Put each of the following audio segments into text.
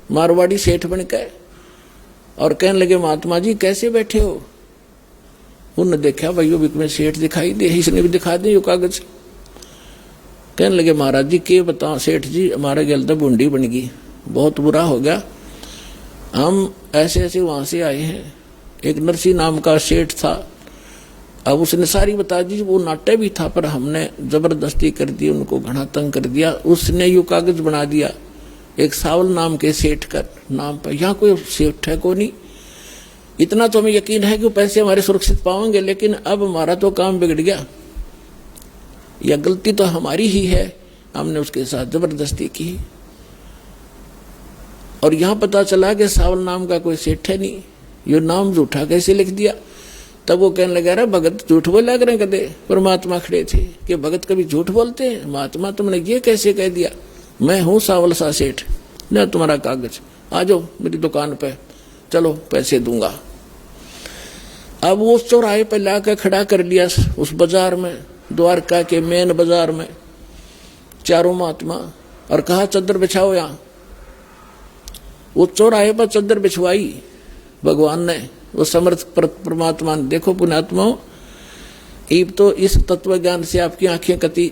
मारवाड़ी सेठ बन के, और कहने लगे महात्मा जी कैसे बैठे हो। उन्होंने देखा भाई वो में सेठ दिखाई दे, इसने भी दिखा दे यो कागज। कहने लगे महाराज जी के बताओ सेठ जी, हमारे गल तो बूंदी बन गई, बहुत बुरा हो गया। हम ऐसे ऐसे वहां से आए हैं, एक नरसी नाम का सेठ था, अब उसने सारी बता दी। वो नाट्य भी था पर हमने जबरदस्ती कर दी, उनको घना तंग कर दिया। उसने यू कागज बना दिया एक सावल नाम के सेठ का नाम पर। यहाँ कोई सेठ है को नहीं, इतना तो हमें यकीन है कि पैसे हमारे सुरक्षित पाएंगे, लेकिन अब हमारा तो काम बिगड़ गया, यह गलती तो हमारी ही है, हमने उसके साथ जबरदस्ती की। और यहां पता चला कि सावल नाम का कोई सेठ है नहीं, यो नाम झूठा कैसे लिख दिया। तब वो कहने लगा अरे भगत झूठ बोला करें कदे। परमात्मा खड़े थे कि भगत कभी झूठ बोलते हैं। महात्मा तुमने ये कैसे कह दिया, मैं हूं सावल सा सेठ, न तुम्हारा कागज, आ जाओ मेरी दुकान पे, चलो पैसे दूंगा। अब वो चौराहे पे लाकर खड़ा कर लिया उस बाजार में, द्वारका के मेन बाजार में, चारों महात्मा, और कहा चद्दर बिछाओ। यहां वो चौराहे पर चद्दर बिछवाई भगवान ने, वो समर्थ परमात्मा ने। देखो पुण्यात्माओं, अब तो इस तत्व ज्ञान से आपकी आंखें कति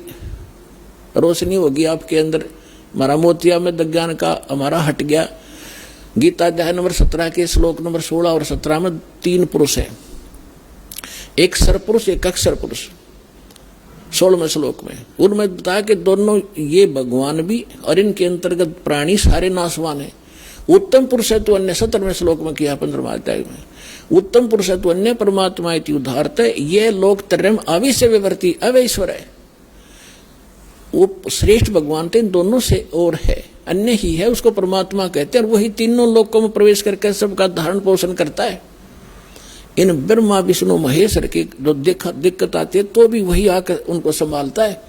रोशनी होगी आपके अंदर। हमारा मोतिया में ज्ञान का हमारा हट गया। गीता अध्याय नंबर 17 के श्लोक नंबर 16 और 17 में 3 पुरुष है, एक सरपुरुष एक अक्षर पुरुष। 16वें श्लोक में उनमें बताया कि दोनों ये भगवान भी और इनके अंतर्गत प्राणी सारे नाशवान है। उत्तम पुरुषत्व अन्य 17वें श्लोक में किया 15वां अध्याय में। उत्तम पुरुषत्व अन्य परमात्मा इति उदाहरत, ये लोक त्रयम अविश्य विवर्ती अवैश्वर है। वो श्रेष्ठ भगवान थे, इन दोनों से और है, अन्य ही है, उसको परमात्मा कहते हैं। और वही तीनों लोकों में प्रवेश करके सबका धारण पोषण करता है। इन ब्रह्मा विष्णु महेश्वर की जो दिक्कत आती है तो भी वही आकर उनको संभालता है।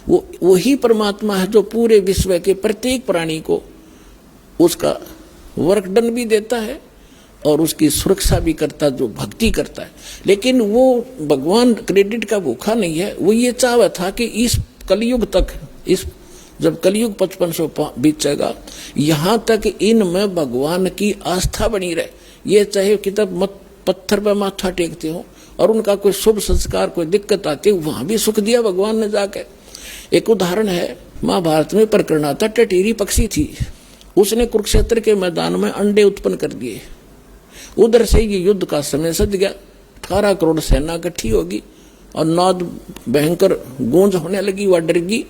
वो वही परमात्मा है जो पूरे विश्व के प्रत्येक प्राणी को उसका वर्कडन भी देता है और उसकी सुरक्षा भी करता है, जो भक्ति करता है। लेकिन वो भगवान क्रेडिट का भूखा नहीं है, वो ये चाहता था कि इस कलयुग तक, इस जब कलयुग 5500 बीतेगा, यहाँ तक इनमें भगवान की आस्था बनी रहे। ये चाहे किताब पत्थर पर माथा टेकते हो और उनका कोई शुभ संस्कार कोई दिक्कत आती है, वहां भी सुख दिया भगवान ने जाके। एक उदाहरण है, महाभारत में प्रकरण आता, टटीरी पक्षी थी, उसने कुरुक्षेत्र के मैदान में अंडे उत्पन्न कर दिए। उधर से ये युद्ध का समय सज गया, 18 करोड़ सेना इकट्ठी होगी और नाद भयंकर गूंज होने लगी, वह डर गई।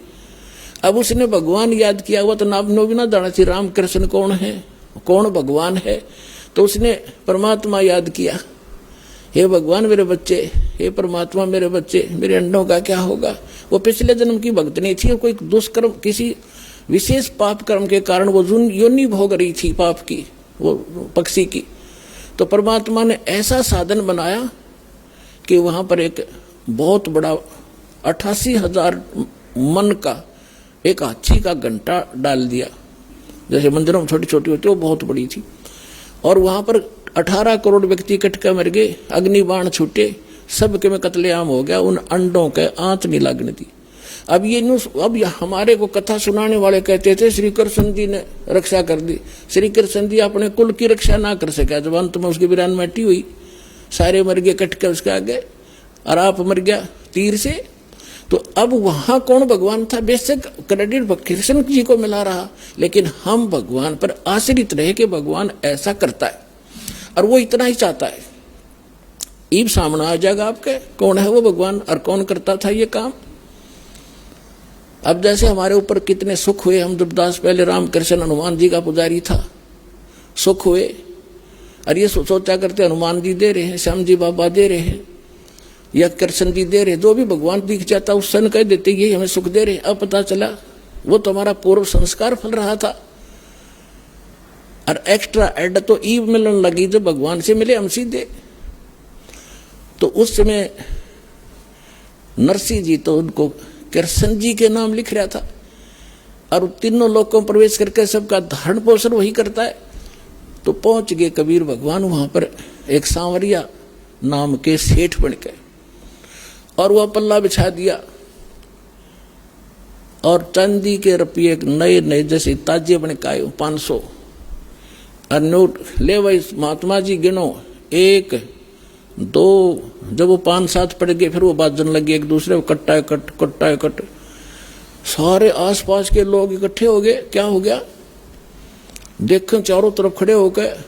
अब उसने भगवान याद किया, हुआ तो नाम नो भी ना जाना चाहिए राम कृष्ण कौन है, कौन भगवान है। तो उसने परमात्मा याद किया, हे भगवान मेरे बच्चे, हे परमात्मा मेरे बच्चे, मेरे अंडों का क्या होगा। वो पिछले जन्म की भक्त नहीं थी, कोई दुष्कर्म किसी विशेष पाप कर्म के कारण वो योनि भोग रही थी पाप की, वो पक्षी की। तो परमात्मा ने ऐसा साधन बनाया कि वहां पर एक बहुत बड़ा 88,000 मन का एक हाथी का घंटा डाल दिया, जैसे मंदिरों में छोटी छोटी होती, वो बहुत बड़ी थी। और वहां पर 18 करोड़ व्यक्ति इकट्ठ कर मर गए, अग्नि बाण छूटे, सबके में कत्लेआम हो गया, उन अंडों के आंत नहीं लगने दी। अब ये अब हमारे को कथा सुनाने वाले कहते थे श्री कृष्ण जी ने रक्षा कर दी। श्री कृष्ण जी अपने कुल की रक्षा ना कर सका, जब अंत में उसकी वीरान मिट्टी हुई, सारे मर गए कट कर उसके आगे, और आप मर गया तीर से। तो अब वहां कौन भगवान था, बेशक क्रेडिट कृष्ण जी को मिला रहा, लेकिन हम भगवान पर आश्रित रहे कि भगवान ऐसा करता है और वो इतना ही चाहता है। ईब सामने आ जाएगा आपके कौन है वो भगवान और कौन करता था ये काम। अब जैसे हमारे ऊपर कितने सुख हुए, हम दुर्दास पहले रामकृष्ण हनुमान जी का पुजारी था, सुख हुए, और ये सोचा करते हनुमान जी दे रहे हैं, श्याम जी बाबा दे रहे हैं, या कृष्ण जी दे रहे, जो भी भगवान दिख जाता उस सन कह देते यही हमें सुख दे रहे। अब पता चला वो तो हमारा पूर्व संस्कार फल रहा था, और एक्स्ट्रा एड तो ईव मिलने लगी जो भगवान से मिले हम सीधे। तो उस समय नरसिंह जी तो उनको कृष्ण जी के नाम लिख रहा था, और तीनों लोकों में प्रवेश करके सबका धारण पोषण वही करता है। तो पहुंच गए कबीर भगवान वहां पर एक सांवरिया नाम के सेठ बन के, और वह पल्ला बिछा दिया, और चांदी के रुपये नए नए जैसे ताजे बन के आए 500, और नोट ले भाई महात्मा जी गिनो, 1 2, जब वो 5-7 पड़ गए फिर वो बाजन लगे एक दूसरे को, कट्टा है कट, कट्टा है कट। सारे आसपास के लोग इकट्ठे हो गए, क्या हो गया देखो चारों तरफ खड़े होकर,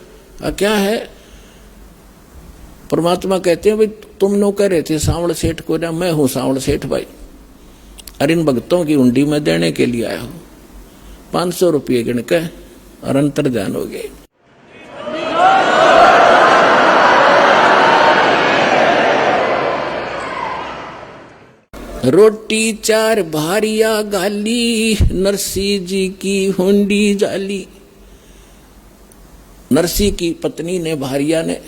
क्या है? परमात्मा कहते हैं भाई तुम नो कह रहे थे सांवड़ सेठ को, ना मैं हूं सांवड़ सेठ भाई, और इन भक्तों की हुंडी में देने के लिए आया हूं। 500 रुपये गिनकर और अंतर ध्यान हो गए। रोटी 4 भारिया गाली, नरसी जी की हुंडी जाली। नरसी की पत्नी ने, भारिया ने,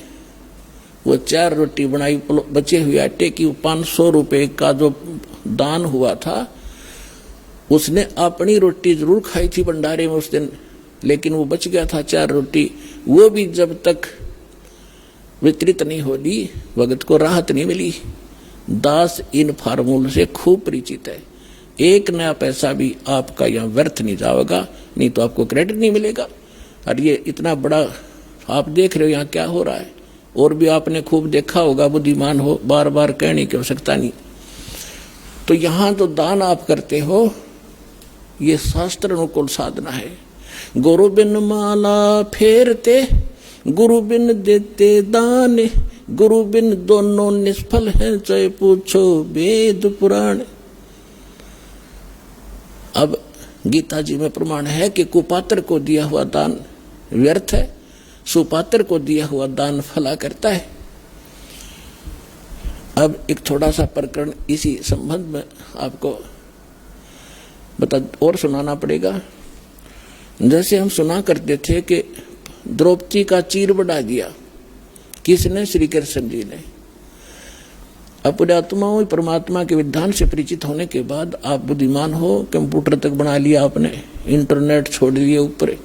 वो 4 रोटी बनाई बचे हुए आटे की। 500 रुपए का जो दान हुआ था उसने अपनी रोटी जरूर खाई थी भंडारे में उस दिन, लेकिन वो बच गया था 4 रोटी। वो भी जब तक वितरित नहीं होगी भगत को राहत नहीं मिली। दास इन फार्मूल से खूब परिचित है। 1 नया पैसा भी आपका यहाँ व्यर्थ नहीं जाएगा, नहीं तो आपको क्रेडिट नहीं मिलेगा। और ये इतना बड़ा आप देख रहे हो यहाँ क्या हो रहा है, और भी आपने खूब देखा होगा, बुद्धिमान हो, बार बार कहने की आवश्यकता नहीं। तो यहाँ जो दान आप करते हो ये शास्त्र अनुकूल साधना है। गुरु बिन माला फेरते, गुरु बिन देते दान, गुरु बिन दोनों निष्फल हैं, चाहे पूछो वेद पुराण। अब गीता जी में प्रमाण है कि कुपात्र को दिया हुआ दान व्यर्थ है, सुपात्र को दिया हुआ दान फला करता है। अब एक थोड़ा सा प्रकरण इसी संबंध में आपको और सुनाना पड़ेगा। जैसे हम सुना करते थे कि द्रौपदी का चीर बढ़ा दिया किसने? श्री कृष्ण जी ने। अपने आत्माओं परमात्मा के विधान से परिचित होने के बाद आप बुद्धिमान हो, कंप्यूटर तक बना लिया आपने, इंटरनेट छोड़ दिए ऊपर।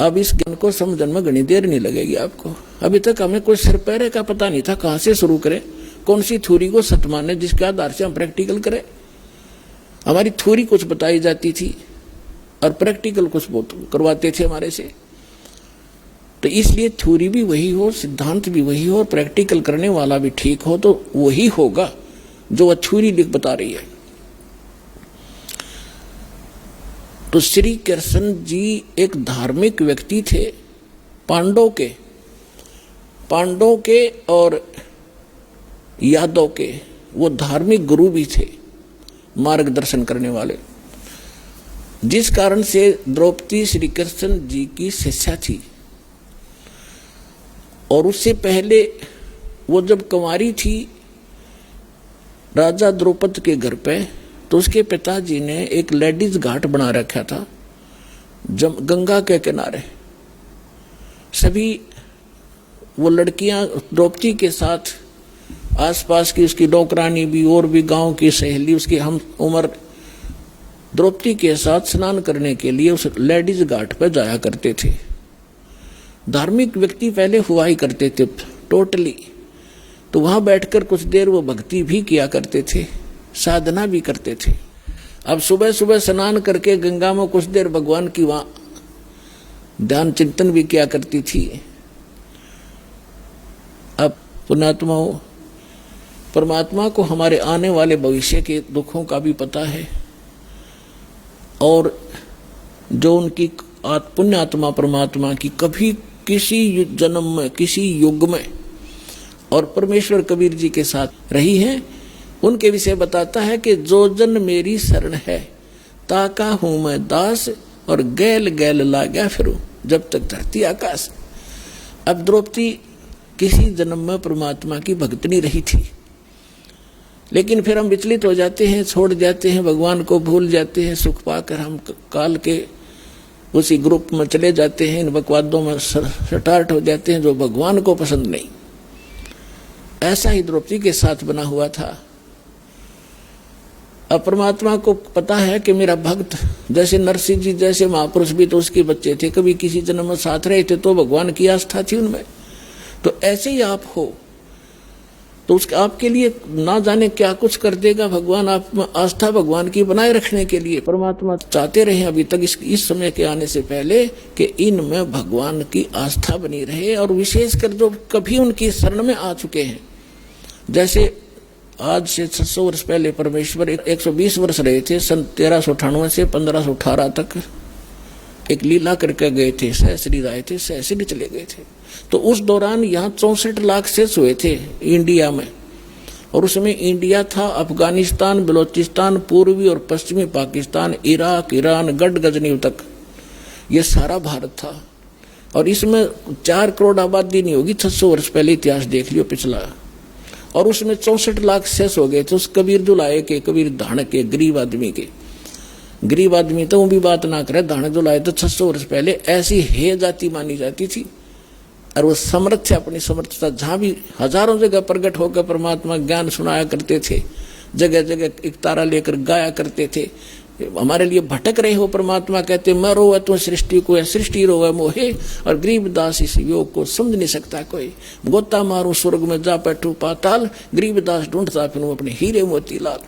अब इस ज्ञान को समझने में घनी देर नहीं लगेगी आपको। अभी तक हमें कोई सिर पैरे का पता नहीं था, कहां से शुरू करें, कौन सी थ्योरी को सत्य माने जिसके आधार से हम प्रैक्टिकल करें। हमारी थ्योरी कुछ बताई जाती थी और प्रैक्टिकल कुछ करवाते थे हमारे से। तो इसलिए थ्योरी भी वही हो, सिद्धांत भी वही हो, प्रैक्टिकल करने वाला भी ठीक हो, तो वही होगा जो वह थ्योरी लिख बता रही है। तो श्री कृष्ण जी एक धार्मिक व्यक्ति थे, पांडवों के और यादव के वो धार्मिक गुरु भी थे, मार्गदर्शन करने वाले, जिस कारण से द्रौपदी श्री कृष्ण जी की शिष्या थी। और उससे पहले वो जब कुंवारी थी राजा द्रौपद के घर पे, तो उसके पिताजी ने एक लेडीज घाट बना रखा था गंगा के किनारे। सभी वो लड़कियां द्रौपदी के साथ, आसपास की उसकी नौकरानी भी और भी गांव की सहेली उसकी हम उम्र द्रौपदी के साथ स्नान करने के लिए उस लेडीज घाट पर जाया करते थे। धार्मिक व्यक्ति पहले हुआ ही करते थे टोटली। तो वहां बैठकर कुछ देर वो भक्ति भी किया करते थे, साधना भी करते थे। अब सुबह सुबह स्नान करके गंगा में कुछ देर भगवान की वहां ध्यान चिंतन भी किया करती थी। अब पुण्यात्माओं, परमात्मा को हमारे आने वाले भविष्य के दुखों का भी पता है, और जो उनकी पुण्य आत्मा परमात्मा की कभी किसी जन्म में, किसी युग में और परमेश्वर कबीर जी के साथ रही हैं, उनके विषय बताता है कि जो जन मेरी शरण है ताका हूं मैं दास, और गैल गैल लाग्या फिरूं जब तक धरती आकाश। अब द्रौपदी किसी जन्म में परमात्मा की भक्तनी रही थी, लेकिन फिर हम विचलित हो जाते हैं, छोड़ जाते हैं, भगवान को भूल जाते हैं। सुख पाकर हम काल के उसी ग्रुप में चले जाते हैं, इन बकवादों में स्टार्ट हो जाते हैं जो भगवान को पसंद नहीं। ऐसा ही द्रौपदी के साथ बना हुआ था। अब परमात्मा को पता है कि मेरा भक्त, जैसे नरसिंह जी जैसे महापुरुष भी तो उसके बच्चे थे, कभी किसी जन्म में साथ रहे थे, तो भगवान की आस्था थी उनमें। तो ऐसे ही आप हो, तो उसके आपके लिए ना जाने क्या कुछ कर देगा भगवान। आप में आस्था भगवान की बनाए रखने के लिए परमात्मा चाहते रहे अभी तक इस समय के आने से पहले कि इनमें भगवान की आस्था बनी रहे, और विशेषकर जो कभी उनकी शरण में आ चुके हैं। जैसे आज से 600 वर्ष पहले परमेश्वर 120 वर्ष रहे थे, सन 1398 से 1518 तक एक लीला करके गए थे, सहसरी राय थे, सहसरी चले गए थे। तो उस दौरान यहाँ 64 लाख शेष हुए थे इंडिया में, और उसमें इंडिया था, अफगानिस्तान, बलोचिस्तान, पूर्वी और पश्चिमी पाकिस्तान, इराक, ईरान, गढ़ गजनी तक, ये सारा भारत था। और इसमें 4 करोड़ आबादी नहीं होगी, 600 वर्ष पहले इतिहास देख लियो पिछला, और उसमें 64 लाख शेष हो गए थे उस कबीर जुलाए के, कबीर धाण के, गरीब आदमी के। गरीब आदमी तो वो भी बात ना करे, धाण जुलाए तो 600 वर्ष पहले ऐसी हे जाति मानी जाती थी, और वो समर्थ थे, अपनी समर्थता जहां भी हजारों जगह प्रकट होकर परमात्मा ज्ञान सुनाया करते थे, जगह जगह एक तारा लेकर गाया करते थे, हमारे लिए भटक रहे हो परमात्मा कहते, मैं रोवे तो सृष्टि को है, सृष्टि रोवे मोहे, और गरीबदास इस योग को समझ नहीं सकता कोई, गोता मारू स्वर्ग में जा बैठू पाताल, गरीबदास ढूंढता फिर अपने हीरे मोती लाल।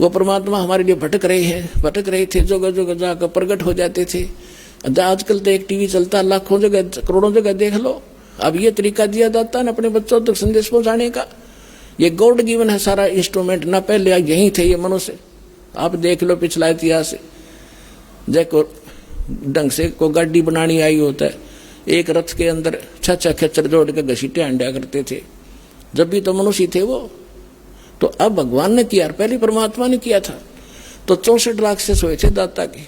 वो परमात्मा हमारे लिए भटक रहे थे, जगह जगह जाकर प्रकट हो जाते थे। आजकल तो एक टीवी चलता, लाखों जगह करोड़ों जगह देख लो। अब ये तरीका दिया जाता है ना अपने बच्चों तक संदेश पहुंचाने का, ये गॉड गिवन है सारा इंस्ट्रूमेंट ना, पहले यही थे ये मनुष्य। आप देख लो पिछला इतिहास, देखो ढंग से को गाड़ी बनानी आई होता है, एक रथ के अंदर 6 खेचर जोड़ के घसीटे अंडा करते थे, जब भी तो मनुष्य थे वो। तो अब भगवान ने किया, पहले परमात्मा ने किया था। तो 64 लाख से सोए थे दाता के,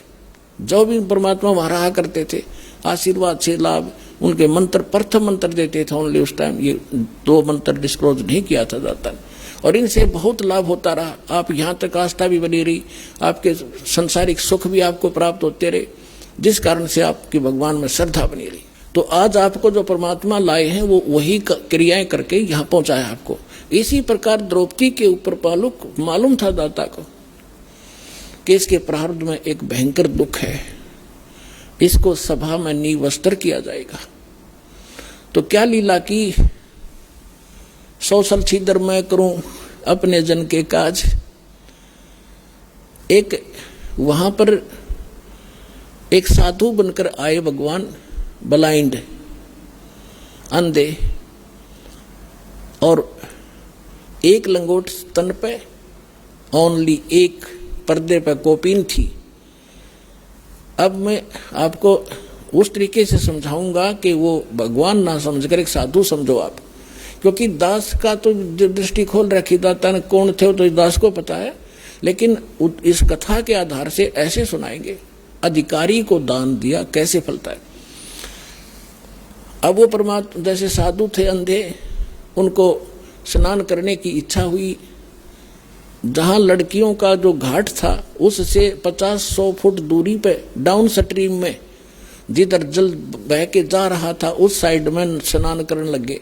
जो भी परमात्मा वहां रहा करते थे, आशीर्वाद से लाभ, उनके मंत्र प्रथम मंत्र देते थे ओनली उस टाइम, ये 2 मंत्र डिस्क्लोज नहीं किया था दाता ने, और इनसे बहुत लाभ होता रहा। आप यहाँ तक आस्था भी बनी रही, आपके संसारिक सुख भी आपको प्राप्त होते रहे, जिस कारण से आपकी भगवान में श्रद्धा बनी रही। तो आज आपको जो परमात्मा लाए हैं वो वही क्रियाएं करके यहाँ पहुंचाया आपको। इसी प्रकार द्रौपदी के ऊपर मालूम था दाता को कि इसके प्रारब्ध में एक भयंकर दुख है, इसको सभा में निवस्त्र किया जाएगा। तो क्या लीला की, 100 साल छिदर मैं करूं अपने जन के काज। एक वहां पर एक साधु बनकर आए भगवान, ब्लाइंड, अंधे, और एक लंगोट तन पे, ओनली एक पर्दे पे कोपीन थी। अब मैं आपको उस तरीके से समझाऊंगा कि वो भगवान ना समझकर एक साधु समझो आप, क्योंकि दास का तो दृष्टि खोल रखी दाता ने, कौन थे तो दास को पता है, लेकिन इस कथा के आधार से ऐसे सुनाएंगे, अधिकारी को दान दिया कैसे फलता है। अब वो परमात्मा जैसे साधु थे अंधे, उनको स्नान करने की इच्छा हुई, जहां लड़कियों का जो घाट था उससे 50-100 फुट दूरी पे डाउन स्ट्रीम में जिधर जल बह के जा रहा था उस साइड में स्नान करने लगे।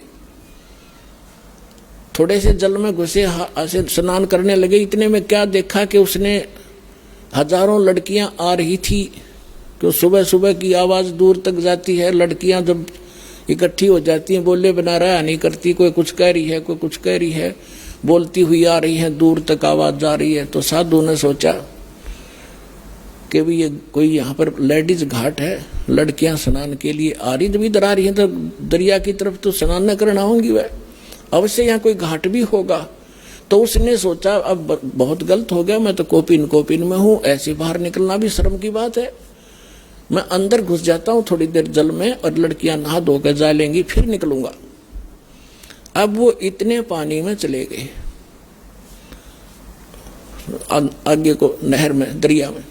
थोड़े से जल में घुसे ऐसे स्नान करने लगे, इतने में क्या देखा कि उसने हजारों लड़कियां आ रही थी, कि सुबह सुबह की आवाज दूर तक जाती है, लड़कियां जब इकट्ठी हो जाती हैं बोले बिना रहा नहीं करती, कोई कुछ कह रही है, कोई कुछ कह रही है, बोलती हुई आ रही है, दूर तक आवाज जा रही है। तो साधु ने सोचा कि भी ये कोई यहाँ पर लेडीज घाट है, लड़कियां स्नान के लिए आ रही, जब इधर आ रही हैं तो दरिया की तरफ तो स्नान न करना होंगी, वह अवश्य यहाँ कोई घाट भी होगा। तो उसने सोचा अब बहुत गलत हो गया, मैं तो कोपिन में हूँ, ऐसे बाहर निकलना भी शर्म की बात है, मैं अंदर घुस जाता हूँ थोड़ी देर जल में, और लड़कियां नहा धो कर जा लेंगी, फिर निकलूंगा। अब वो इतने पानी में चले गए, आगे को नहर में, दरिया में।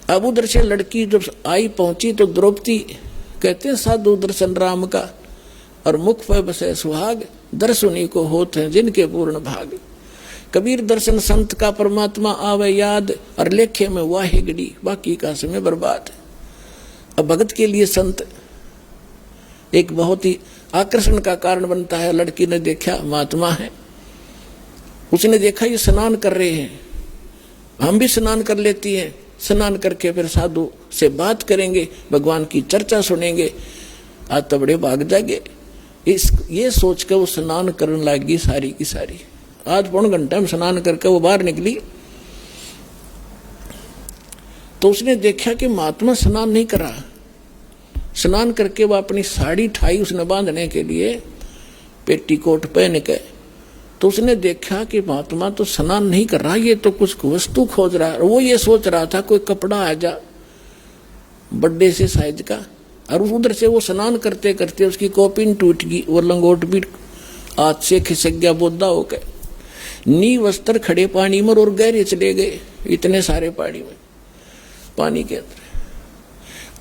अब उधर से लड़की जब आई पहुंची तो द्रौपदी कहते हैं साधु दर्शन राम का, और मुख पर बसे सुहाग, दर्शनी को होते हैं जिनके पूर्ण भाग। कबीर दर्शन संत का परमात्मा आवे याद, और लेखे में वाहे गड़ी, बाकी का समय बर्बाद। अब भगत के लिए संत एक बहुत ही आकर्षण का कारण बनता है। लड़की ने देखा महात्मा है, उसने देखा ये स्नान कर रहे हैं, हम भी स्नान कर लेती हैं, स्नान करके फिर साधु से बात करेंगे, भगवान की चर्चा सुनेंगे, आज तो बड़े भाग जाएंगे। ये सोच के वो स्नान करने लगी सारी की सारी। आज पौन घंटा में स्नान करके वो बाहर निकली तो उसने देखा कि महात्मा स्नान नहीं करा। स्नान करके वो अपनी साड़ी ठाई उसने बांधने के लिए, पेटीकोट पहन के, तो उसने देखा कि महात्मा तो स्नान नहीं कर रहा, ये तो कुछ वस्तु खोज रहा है। वो ये सोच रहा था कोई कपड़ा आ जा बड्डे से साइज का, और उधर से वो स्नान करते करते उसकी कॉपिन टूट गई, वो लंगोट भी हाथ से खिसक गया बोधा होकर। नी वस्त्र खड़े पानी में और गहरे चले गए, इतने सारे पानी के अंदर।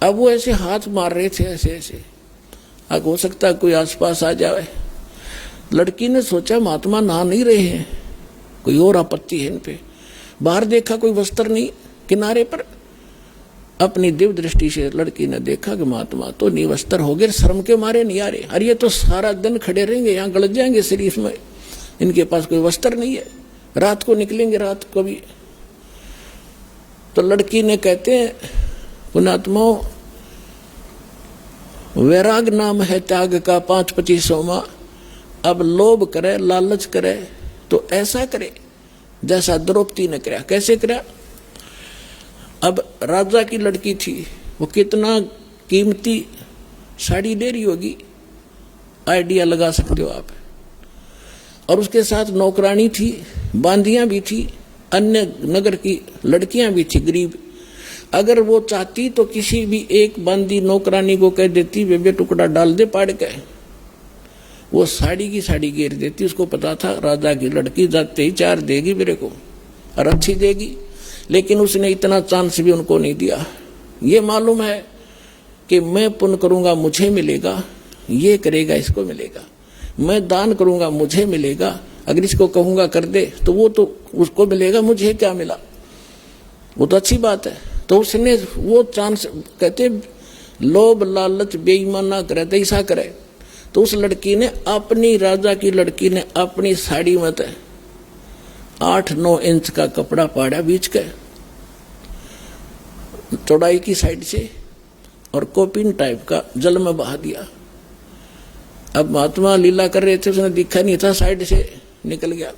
अब वो ऐसे हाथ मार रहे थे ऐसे ऐसे, अब हो सकता है कोई आसपास आ जाए। लड़की ने सोचा महात्मा नहा नहीं रहे हैं, कोई और आपत्ति है इन पे। बाहर देखा कोई वस्त्र नहीं किनारे पर। अपनी दिव्य दृष्टि से लड़की ने देखा कि महात्मा तो निवस्त्र हो गए, शर्म के मारे नहीं आ रहे। अरे ये तो सारा दिन खड़े रहेंगे, यहाँ गलत जाएंगे शरीर में, इनके पास कोई वस्त्र नहीं है, रात को निकलेंगे रात को भी। तो लड़की ने कहते हैं पुणात्माओं, वैराग नाम है त्याग का 5-25वां। अब लोभ करे लालच करे तो ऐसा करे जैसा द्रौपदी ने किया। कैसे किया? अब राजा की लड़की थी, वो कितना कीमती साड़ी ले रही होगी, आइडिया लगा सकते हो आप। और उसके साथ नौकरानी थी, बांदियां भी थी, अन्य नगर की लड़कियां भी थी गरीब। अगर वो चाहती तो किसी भी एक बांदी नौकरानी को कह देती वे टुकड़ा डाल दे पाड़ के, वो साड़ी की साड़ी घेर देती। उसको पता था राजा की लड़की जाते ही 4 देगी मेरे को और अच्छी देगी, लेकिन उसने इतना चांस भी उनको नहीं दिया। ये मालूम है कि मैं पुण्य करूंगा मुझे मिलेगा, ये करेगा इसको मिलेगा, मैं दान करूंगा मुझे मिलेगा, अगर इसको कहूंगा कर दे तो वो तो उसको मिलेगा, मुझे क्या मिला, वो तो अच्छी बात है। तो उसने वो चांस, कहते लोभ लालच बेईमान ना करे तो ऐसा करे। तो उस लड़की ने अपनी, राजा की लड़की ने अपनी साड़ी में 8-9 इंच का कपड़ा पाड़ा बीच के चौड़ाई की साइड से, और कोपिन टाइप का जल में बहा दिया। अब महात्मा लीला कर रहे थे, उसने दिखा नहीं था, साइड से निकल गया।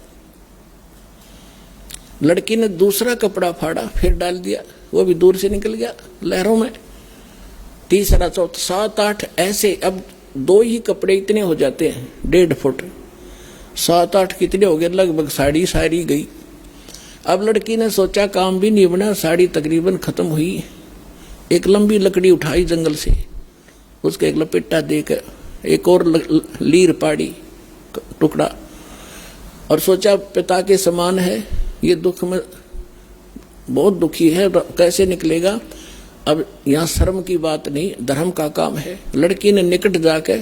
लड़की ने दूसरा कपड़ा फाड़ा, फिर डाल दिया, वो भी दूर से निकल गया लहरों में। तीसरा, चौथा, 7-8 ऐसे। अब 2 ही कपड़े इतने हो जाते हैं, 1.5 फुट, 7-8 कितने हो गए, लगभग साड़ी सारी गई। अब लड़की ने सोचा काम भी नहीं बना, साड़ी तकरीबन खत्म हुई। एक लंबी लकड़ी उठाई जंगल से, उसके एक लपेटा देकर एक और लीर पाड़ी टुकड़ा, और सोचा पिता के समान है, ये दुख में बहुत दुखी है, कैसे निकलेगा। अब यहाँ शर्म की बात नहीं, धर्म का काम है। लड़की ने निकट जाके,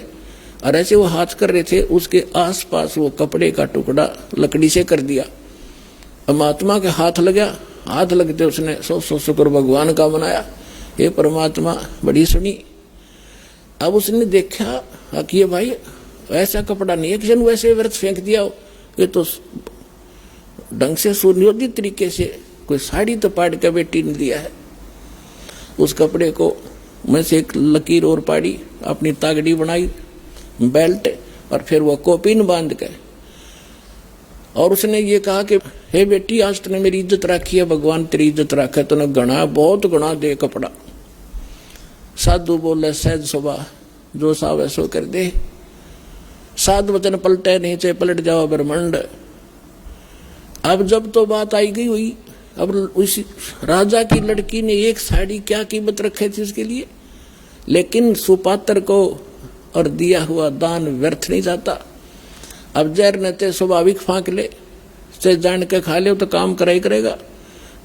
और ऐसे वो हाथ कर रहे थे, उसके आसपास वो कपड़े का टुकड़ा लकड़ी से कर दिया। अब महात्मा के हाथ लगा, हाथ लगते उसने 100 शुक्र भगवान का मनाया, हे परमात्मा बड़ी सुनी। अब उसने देखा कि ये भाई ऐसा कपड़ा नहीं है किसी ने वैसे व्यर्थ फेंक दिया हो, ये तो ढंग से सुनियोजित तरीके से कोई साड़ी तो पाड़ के बेटी ने दिया है। उस कपड़े को में से एक लकीर और पाड़ी, अपनी तागड़ी बनाई, बेल्ट, और फिर वो कोपिन बांध के, और उसने ये कहा कि हे बेटी, आज तूने मेरी इज्जत रखी है, भगवान तेरी इज्जत रखे, तूने गणा बहुत गणा दे कपड़ा। साधु बोले सहज सुबह, जो साव ऐसो कर दे, साध वचन पलटे नहीं चाहे पलट जाओ ब्रह्मांड। अब जब तो बात आई गई हुई, अब उस राजा की लड़की ने एक साड़ी क्या कीमत रखी थी उसके लिए, लेकिन सुपात्र को और दिया हुआ दान व्यर्थ नहीं जाता। अब जहर न ते स्वाभाविक फांक ले, से जान के खा ले तो काम करा ही करेगा।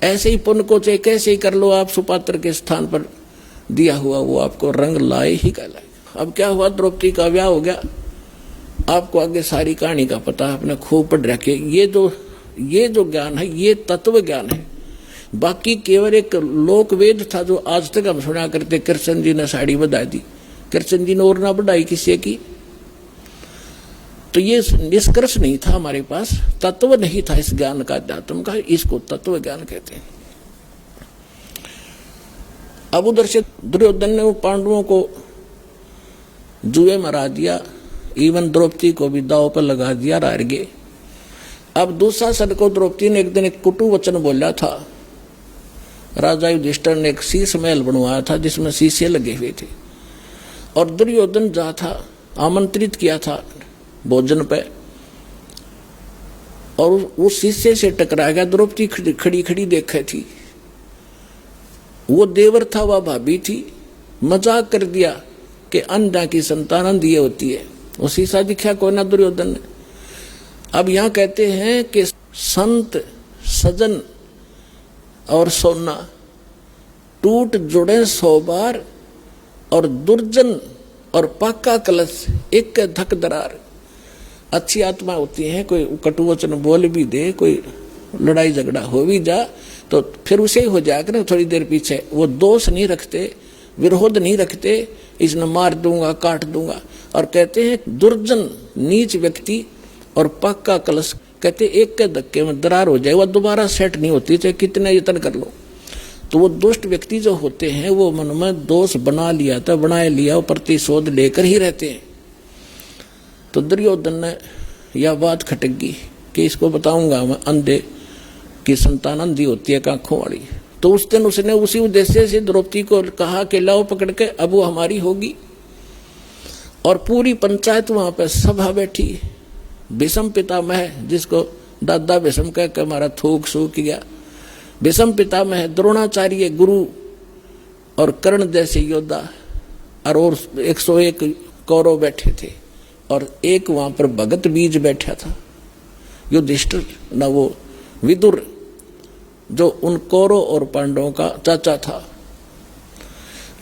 ऐसे ही पुण्य को चाहे कैसे ही कर लो आप, सुपात्र के स्थान पर दिया हुआ वो आपको रंग लाए ही कहलाएगा। अब क्या हुआ, द्रौपदी का ब्याह हो गया। आपको आगे सारी कहानी का पता है, आपने खूब पढ़ रखे। ये जो ज्ञान है ये तत्व ज्ञान है, बाकी केवल एक लोक वेद था जो आज तक हम सुना करते। कृष्ण जी ने साड़ी बढ़ा दी, कृष्ण जी ने और ना बढ़ाई किसी की, तो ये निष्कर्ष नहीं था हमारे पास, तत्व नहीं था इस ज्ञान का, अध्यात्म का, इसको तत्व ज्ञान कहते हैं। अब उधर से दुर्योधन ने पांडवों को जुए में हरा दिया, इवन द्रौपदी को भी दाव पर लगा दिया, हार गए। अब दुशासन को द्रौपदी ने एक दिन एक कुटु वचन बोला था। राजा युधिष्ठिर ने एक शीश महल बनवाया था जिसमें शीशे लगे हुए थे, और दुर्योधन जा था, आमंत्रित किया था भोजन पे, और उस शीशे से टकरा गया। द्रौपदी खड़ी खड़ी देखे थी, वो देवर था, वह भाभी थी। मजाक कर दिया कि अंधा की संतान अंधी होती है। वो शीशा दिखा को ना दुर्योधन ने। अब यहां कहते हैं कि संत सजन और सोना टूट जुड़े 100 बार, और दुर्जन और पक्का कलश एक धक दरार। अच्छी आत्मा होती है, कोई कटुवचन बोल भी दे, कोई लड़ाई झगड़ा हो भी जा तो फिर उसे ही हो जाकर थोड़ी देर पीछे, वो दोष नहीं रखते, विरोध नहीं रखते, इसने मार दूंगा काट दूंगा। और कहते हैं दुर्जन नीच व्यक्ति और पक्का कलश, कहते एक के धक्के में दरार हो जाए, वह दोबारा सेट नहीं होती, चाहे कितने यत्न कर लो। तो वो दुष्ट व्यक्ति जो होते हैं वो मन में दोष बना लिया था, बनाए लिया, प्रतिशोध लेकर ही रहते हैं। तो दुर्योधन ने यह बात खटक गई कि इसको बताऊंगा मैं, अंधे की संतान अंधी होती है आंखों वाली। तो उस दिन उसने उसी उद्देश्य से द्रौपदी को कहा कि लाओ पकड़ के, अब वो हमारी होगी। और पूरी पंचायत वहां पर सभा बैठी। भीष्म पितामह, जिसको दादा भीष्म कह के हमारा थूक सूख गया, भीष्म पितामह, द्रोणाचार्य गुरु और कर्ण जैसे योद्धा, और 101 कौरव बैठे थे, और एक वहां पर भगत बीज बैठा था, युधिष्ठिर न वो विदुर, जो उन कौरव और पांडवों का चाचा था।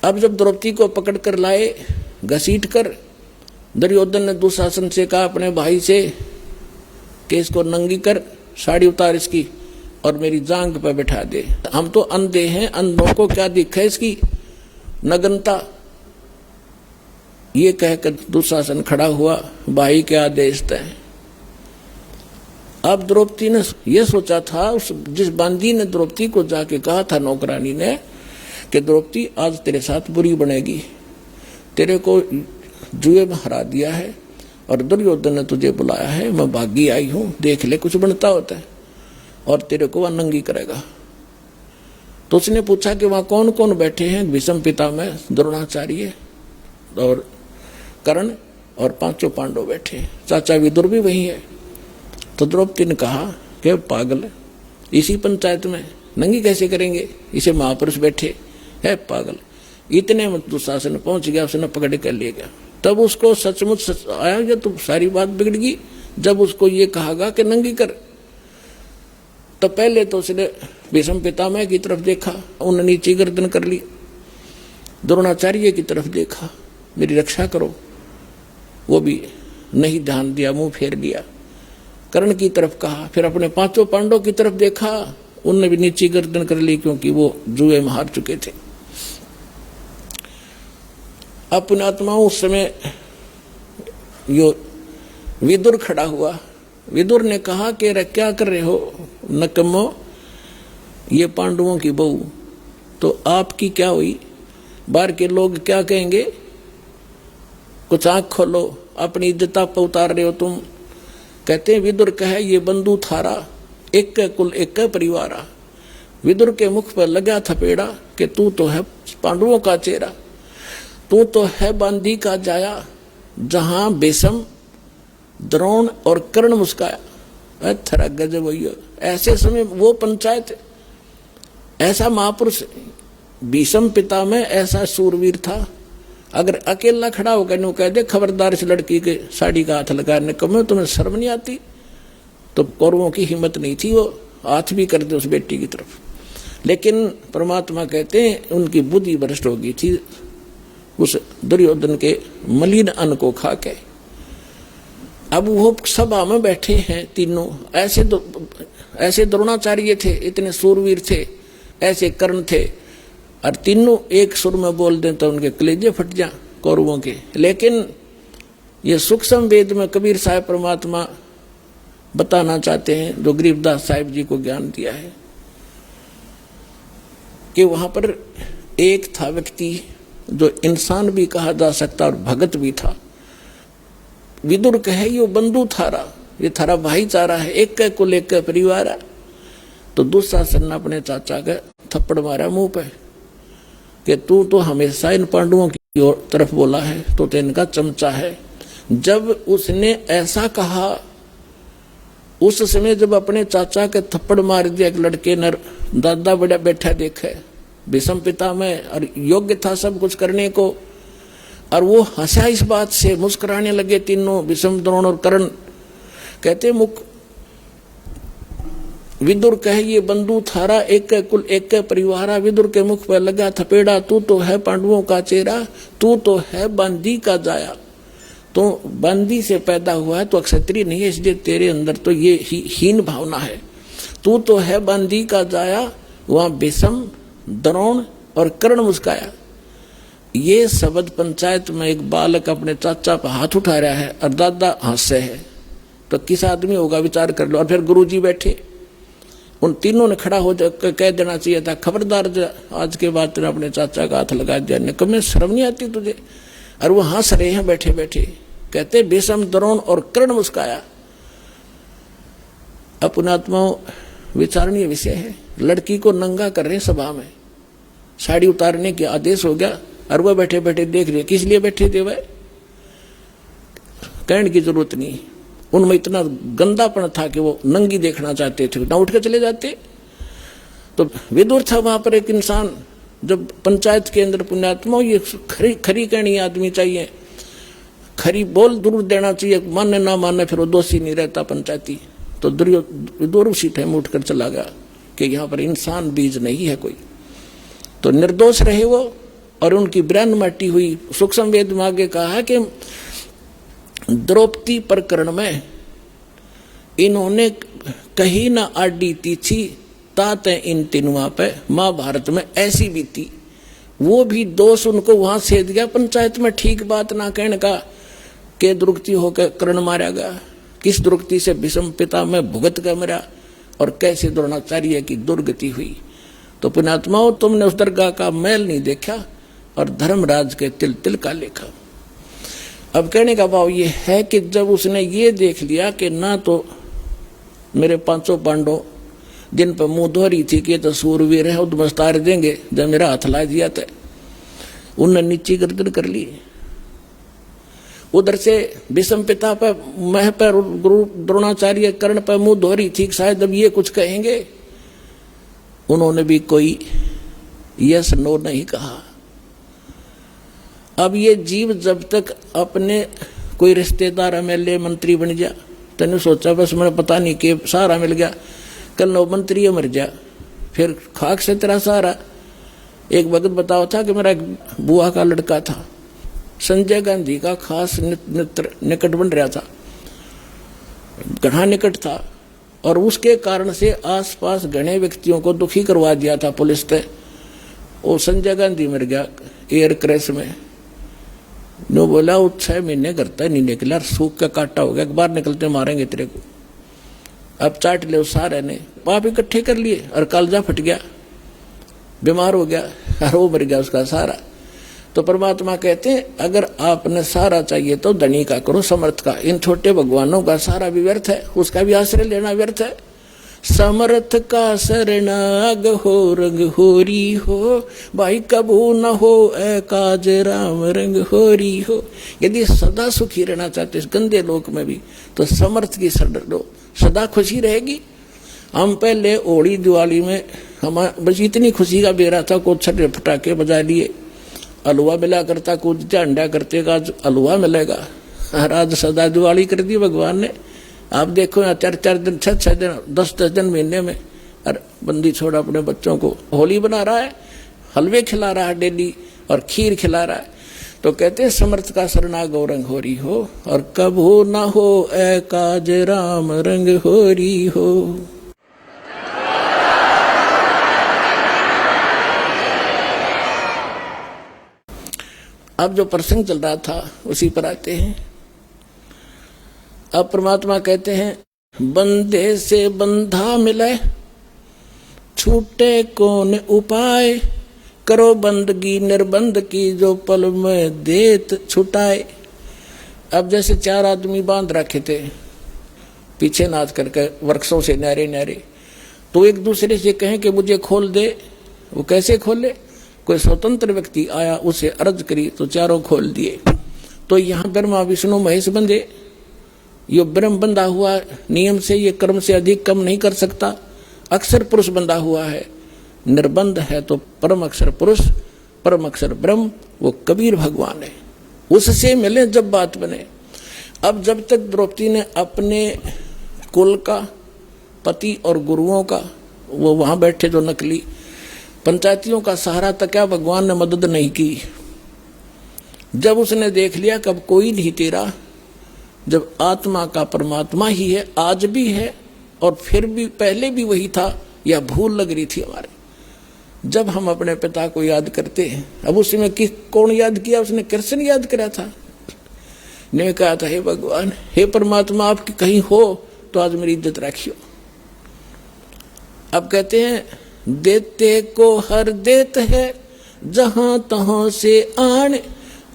अब जब द्रौपदी को पकड़ कर लाए, घसीट कर, दुर्योधन ने दुशासन से कहा अपने भाई से कि इसको नंगी कर, साड़ी उतार इसकी और मेरी जांग पर बैठा दे। हम तो अंधे हैं, अंधों को क्या दिखा इसकी नग्नता। ये कहकर दुशासन खड़ा हुआ, भाई के आदेश तय। अब द्रौपदी ने यह सोचा था, उस जिस बांदी ने द्रौपदी को जाके कहा था नौकरानी ने कि द्रौपदी आज तेरे साथ बुरी बनेगी, तेरे को जुए में हरा दिया है और दुर्योधन ने तुझे बुलाया है, मैं भागी आई हूं, देख ले कुछ बनता होता है, और तेरे को वह नंगी करेगा। तो उसने पूछा कि वहां कौन कौन बैठे हैं? भीष्म पितामह, द्रोणाचार्य और कर्ण और 5 पांडव बैठे, चाचा विदुर भी वही है। तो द्रौपदी ने कहा कि पागल, इसी पंचायत में नंगी कैसे करेंगे, इसे महापुरुष बैठे है, पागल। इतने में दुशासन पहुंच गया, उसने पकड़ कर ले गया। तब उसको सचमुच आया कि तो सारी बात बिगड़ गई। जब उसको ये कहा कि नंगी कर, तो पहले तो उसने भीष्म पितामह की तरफ देखा, उन्होंने नीचे गर्दन कर ली। द्रोणाचार्य की तरफ देखा, मेरी रक्षा करो, वो भी नहीं ध्यान दिया, मुंह फेर लिया। कर्ण की तरफ कहा, फिर अपने 5 पांडवों की तरफ देखा, उनने भी नीचे गर्दन कर ली, क्योंकि वो जुए में हार चुके थे। अब पुण्यात्माओं, उस समय यो विदुर खड़ा हुआ। विदुर ने कहा कि रे क्या कर रहे हो नकम्मो, ये पांडवों की बहू, तो आपकी क्या हुई, बाहर के लोग क्या कहेंगे, कुछ आंख खोलो, अपनी इज्जत पर उतार रहे हो तुम। कहते हैं विदुर कहे ये बंधु थारा, एक कुल एक परिवारा। विदुर के मुख पर लगा थपेड़ा कि तू तो है पांडवों का चेहरा, तू तो है बांदी का जाया, जहां भीष्म द्रोण और कर्ण मुस्काया। थरा गजब हुई। ऐसे समय वो पंचायत, ऐसा महापुरुष भीष्म पितामह ऐसा सूरवीर था, अगर अकेला खड़ा होकर नो कह दे खबरदार इस लड़की के साड़ी का हाथ लगाने को, तुम्हें शर्म नहीं आती? तो कौरवों की हिम्मत नहीं थी, वो हाथ भी कर दे उस बेटी की तरफ। लेकिन परमात्मा कहते हैं उनकी बुद्धि भ्रष्ट हो गई थी उस दुर्योधन के मलिन अन्न को खा के। अब वो सभा में बैठे हैं तीनों, ऐसे द्रोणाचार्य थे, इतने सूरवीर थे, ऐसे कर्ण थे, और तीनों एक सुर में बोल दें तो उनके कलेजे फट जा कौरवों के। लेकिन ये सूक्ष्म वेद में कबीर साहब परमात्मा बताना चाहते हैं, जो गरीबदास साहिब जी को ज्ञान दिया है, कि वहां पर एक था व्यक्ति जो इंसान भी कहा जा सकता और भगत भी था। विदुर कहे यो बंधु थारा, ये थारा भाईचारा है, एक के कुल एक के परिवार है। तो दुशासन ने अपने चाचा के थप्पड़ मारा मुंह पे कि तू तो हमेशा इन पांडवों की तरफ बोला है, तो इनका चमचा है। जब उसने ऐसा कहा उस समय जब अपने चाचा के थप्पड़ मार दिया एक लड़के ने, दादा बड़ा बैठा देखे, विषम पिता में और योग्य था सब कुछ करने को, और वो हंसा इस बात से, मुस्कुराने लगे तीनों, विषम, द्रोण और कर्ण। कहते मुख विदुर कहे ये बंधु थारा, एक के कुल एक के परिवारा। विदुर के मुख पर लगा थपेड़ा, तू तो है पांडवों का चेहरा, तू तो है बांदी का जाया। तो बांदी से पैदा हुआ है तो क्षत्रिय नहीं है, इसलिए तेरे अंदर तो ये हीन भावना है। तू तो है बांदी का जाया। वहां विषम, द्रोण और कर्ण मुस्काया। ये शब्द पंचायत में एक बालक अपने चाचा पर हाथ उठा रहा है और दादा हंसे है, तो किस आदमी होगा विचार कर लो। और फिर गुरुजी बैठे, उन तीनों ने खड़ा हो जाकर कह देना चाहिए था, खबरदार आज के बाद तेने अपने चाचा का हाथ लगा दिया, निकम्मे शर्म नहीं आती तुझे। और वो हंस रहे हैं बैठे बैठे। कहते विषम, द्रोण और कर्ण मुस्काया। अपनात्माओं विचारणीय विषय है। लड़की को नंगा कर रहे सभा में, साड़ी उतारने के आदेश हो गया और वह बैठे बैठे देख रहे। किस लिए बैठे थे वह, कहने की जरूरत नहीं, उनमें इतना गंदापन था कि वो नंगी देखना चाहते थे, ना उठ के चले जाते। तो विदुर था वहां पर एक इंसान, जब पंचायत के अंदर पुण्यात्मा ये खरी कहनी आदमी चाहिए, खरी बोल जरूर देना चाहिए, माने ना माने फिर वो दोषी नहीं रहता पंचायती। तो विदुर उसी टाइम उठकर चला गया कि यहाँ पर इंसान बीज नहीं है कोई, तो निर्दोष रहे वो। और उनकी ब्रांड माटी हुई। सूक्ष्म वेद में आगे कहा है कि द्रौपदी प्रकरण में इन्होंने कहीं ना आडी तीछी तात इन तीनों पे महाभारत में ऐसी बीती। वो भी दोष उनको वहां से दिया पंचायत में, ठीक बात ना कहने का के दुर्गति होकर कर्ण मारा गया। किस दुर्गति से, विषम पिता में भुगत कर मरा, और कैसे द्रोणाचार्य की दुर्गति हुई। तो पुण्यात्माओं तुमने उस दरगाह का मैल नहीं देखा और धर्मराज के तिल तिल का लेखा। अब कहने का भाव ये है कि जब उसने ये देख लिया कि ना तो मेरे पांचों पांडव जिन पर मुंह धोरी थी कि तो सूरवीर है, उद्मस्तार देंगे, जब मेरा हाथ ला दिया था उनने नीची गर्दन कर ली। उधर से विषम पिता पर, मह पर, गुरु द्रोणाचार्य कर्ण पर मुंह धोरी थी, शायद अब ये कुछ कहेंगे। उन्होंने भी कोई यस नो नहीं कहा। अब ये जीव जब तक अपने कोई रिश्तेदार एमएलए मंत्री बन गया, तने सोचा बस मैंने पता नहीं कि सहारा मिल गया, कल नो मंत्री मर गया, फिर खाक से तेरा सहारा। एक वक्त बताओ था कि मेरा बुआ का लड़का था, संजय गांधी का खास निकट बन रहा था, घना निकट था, और उसके कारण से आसपास घने व्यक्तियों को दुखी करवा दिया था पुलिस ने। वो संजय गांधी मर गया एयर क्रैश में। नो बोला वो 6 महीने करता नहीं निकला, सूख का काटा हो गया, बाहर निकलते मारेंगे तेरे को। अब चाट ले उस सारे ने, पाप इकट्ठे कर लिए और कालजा फट गया, बीमार हो गया और वो मर गया उसका सारा। तो परमात्मा कहते हैं अगर आपने सहारा चाहिए तो धनी का करो, समर्थ का। इन छोटे भगवानों का सहारा भी व्यर्थ है, उसका भी आश्रय लेना व्यर्थ है। समर्थ का शरणाग हो रंग होरी हो, भाई कबू न हो ए काज राम रंग होरी हो। यदि सदा सुखी रहना चाहते इस गंदे लोक में भी तो समर्थ की शरण लो, सदा खुशी रहेगी। हम पहले होली दिवाली में हम बस इतनी खुशी का बेरा था, कुछ छठे पटाखे बजा लिए, हलवा मिला करता, कुछ झंडा करते का हलवा मिलेगा। आज सदा दिवाली कर दी भगवान ने। आप देखो यहाँ 4-4 दिन, 6-6 दिन, 10-10 दिन महीने में, और बंदी छोड़ा अपने बच्चों को होली बना रहा है, हलवे खिला रहा है डेली और खीर खिला रहा है। तो कहते हैं समर्थ का शरणा गौरंग होरी हो, और कब हो ना हो ए काज राम रंग होरी हो। अब जो प्रसंग चल रहा था उसी पर आते हैं। अब परमात्मा कहते हैं बंदे से बंधा मिले, छूटे कौन उपाय, करो बंदगी निर्बंध की, जो पल में देत छुटाए। अब जैसे 4 आदमी बांध रखे थे पीछे नाच करके वृक्षों से न्यारे न्यारे, तो एक दूसरे से कहें कि मुझे खोल दे, वो कैसे खोले? कोई स्वतंत्र व्यक्ति आया, उसे अर्ज करी तो चारों खोल दिए। तो यहाँ ब्रह्मा विष्णु महेश बंधे, ये ब्रह्म बंधा हुआ नियम से, ये कर्म से अधिक कम नहीं कर सकता। अक्षर पुरुष बंधा हुआ है, निर्बंध है तो परम अक्षर पुरुष, परम अक्षर ब्रह्म, वो कबीर भगवान है, उससे मिले जब बात बने। अब जब तक द्रौपदी ने अपने कुल का, पति और गुरुओं का, वो वहां बैठे जो नकली पंचायतियों का सहारा तक क्या भगवान ने मदद नहीं की। जब उसने देख लिया कब कोई नहीं तेरा, जब आत्मा का परमात्मा ही है, आज भी है और फिर भी पहले भी वही था, या भूल लग रही थी हमारे। जब हम अपने पिता को याद करते हैं, अब उसमें कौन याद किया? उसने कृष्ण याद करा था, ने कहा था हे भगवान, हे परमात्मा, आपकी कहीं हो तो आज मेरी इज्जत रखियो। अब कहते हैं देते को हर देत है, जहां तहां से आन,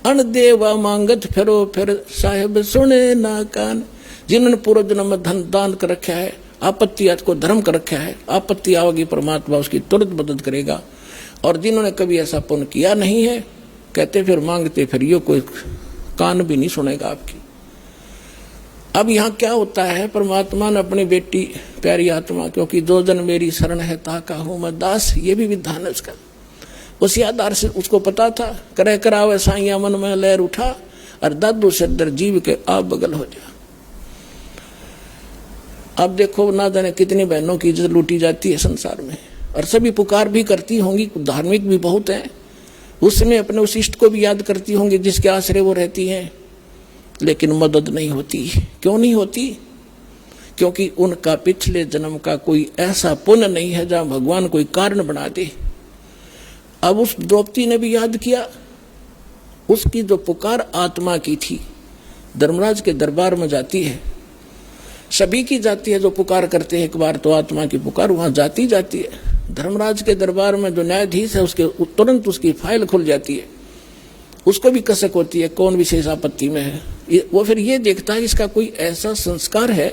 अण देवा मांगत फिरो फिर, साहेब सुने ना कान। जिन्होंने पूरा जन्म धन दान कर रखा है, आपत्ति आज को धर्म कर रखा है, आपत्ति आवेगी परमात्मा उसकी तुरंत मदद करेगा। और जिन्होंने कभी ऐसा पुण्य किया नहीं है, कहते फिर मांगते फिर यो कोई कान भी नहीं सुनेगा आपकी। अब यहाँ क्या होता है, परमात्मा ने अपनी बेटी प्यारी आत्मा, क्योंकि जो जन मेरी शरण है ताका हूं मैं दास, ये भी विधान है उसका। उसी आधार से उसको पता था, करे करावे साइया मन में लहर उठा, और दादू सदर जीव के आप बगल हो जा। अब देखो ना जाने कितनी बहनों की इज्जत लूटी जाती है संसार में, और सभी पुकार भी करती होंगी, धार्मिक भी बहुत हैं, उसमें अपने उस इष्ट को भी याद करती होंगी जिसके आश्रय वो रहती हैं, लेकिन मदद नहीं होती। क्यों नहीं होती? क्योंकि उनका पिछले जन्म का कोई ऐसा पुण्य नहीं है जहां भगवान कोई कारण बना दे। अब उस द्रौपदी ने भी याद किया, उसकी जो पुकार आत्मा की थी, धर्मराज के दरबार में जाती है, सभी की जाती है जो पुकार करते हैं एक बार तो आत्मा की पुकार वहां जाती जाती है। धर्मराज के दरबार में जो न्यायाधीश है उसके तुरंत उसकी फाइल खुल जाती है, उसको भी कसक होती है कौन विशेष आपत्ति में है। वो फिर ये देखता है इसका कोई ऐसा संस्कार है